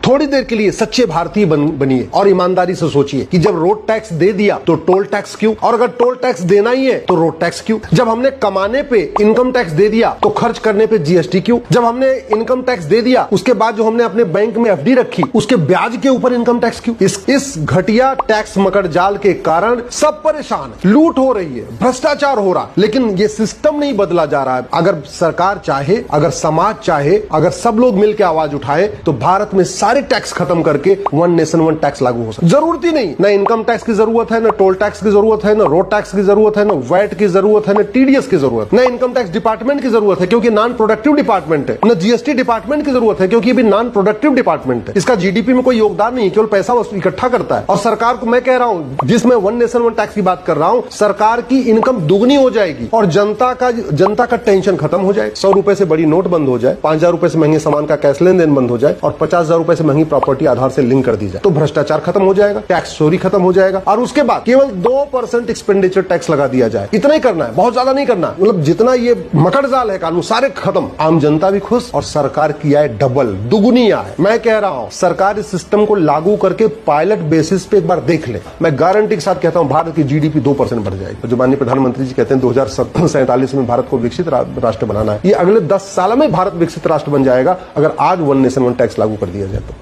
थोड़ी देर के लिए सच्चे भारतीय बनिए और ईमानदारी से सोचिए कि जब रोड टैक्स दे दिया तो टोल टैक्स क्यों, और अगर टोल टैक्स देना ही है तो रोड टैक्स क्यों। जब हमने कमाने पे इनकम टैक्स दे दिया तो खर्च करने पे जीएसटी क्यों। जब हमने इनकम टैक्स दे दिया उसके बाद जो हमने अपने बैंक में एफडी रखी उसके ब्याज के ऊपर इनकम टैक्स क्यों। इस घटिया टैक्स मकड़जाल के कारण सब परेशान है, लूट हो रही है, भ्रष्टाचार हो रहा, लेकिन ये सिस्टम नहीं बदला जा रहा है। अगर सरकार चाहे, अगर समाज चाहे, अगर सब लोग मिलकर आवाज उठाए तो भारत में सारे टैक्स खत्म करके वन नेशन वन टैक्स लागू हो सकता है। जरूरत ही नहीं, ना इनकम टैक्स की जरूरत है, ना टोल टैक्स की जरूरत है, ना रोड टैक्स की जरूरत है, ना वैट की जरूरत है, ना टीडीएस की जरूरत, ना इनकम टैक्स डिपार्टमेंट की जरूरत है क्योंकि नॉन प्रोडक्टिव डिपार्टमेंट है, ना जीएसटी डिपार्टमेंट की जरूरत है क्योंकि भी नॉन प्रोडक्टिव डिपार्टमेंट है। इसका जीडीपी में कोई योगदान नहीं, केवल पैसा इकट्ठा करता है। और सरकार को मैं कह रहा हूं, जिसमें वन नेशन वन टैक्स की बात कर रहा हूं, सरकार की इनकम दुगनी हो जाएगी और जनता का टेंशन खत्म हो जाए। 100 रुपए से बड़ी नोट बंद हो जाए, 5,000 रुपए से महंगे सामान का कैश लेन देन बंद हो जाए और 50,000 रुपए से महंगी प्रॉपर्टी आधार से लिंक कर दी जाए तो भ्रष्टाचार खत्म हो जाएगा, टैक्स चोरी खत्म हो जाएगा। और उसके बाद केवल 2% एक्सपेंडिचर टैक्स लगा दिया जाए, इतना ही करना है, बहुत ज्यादा नहीं करना। मतलब जितना ये मकड़जाल है कानून सारे खत्म, आम जनता भी खुश और सरकार की आय डबल दुगुनी आय। मैं कह रहा हूं सरकार इस सिस्टम को लागू करके पायलट बेसिस पे एक बार देख ले, मैं गारंटी के साथ कहता हूं भारत की जीडीपी 2% बढ़ जाएगी। जो माननीय प्रधानमंत्री जी कहते हैं 2047 में भारत को विकसित राष्ट्र बनाना है, ये अगले 10 साल में भारत विकसित राष्ट्र बन जाएगा अगर आज वन नेशन वन टैक्स लागू कर दिया जाए तो।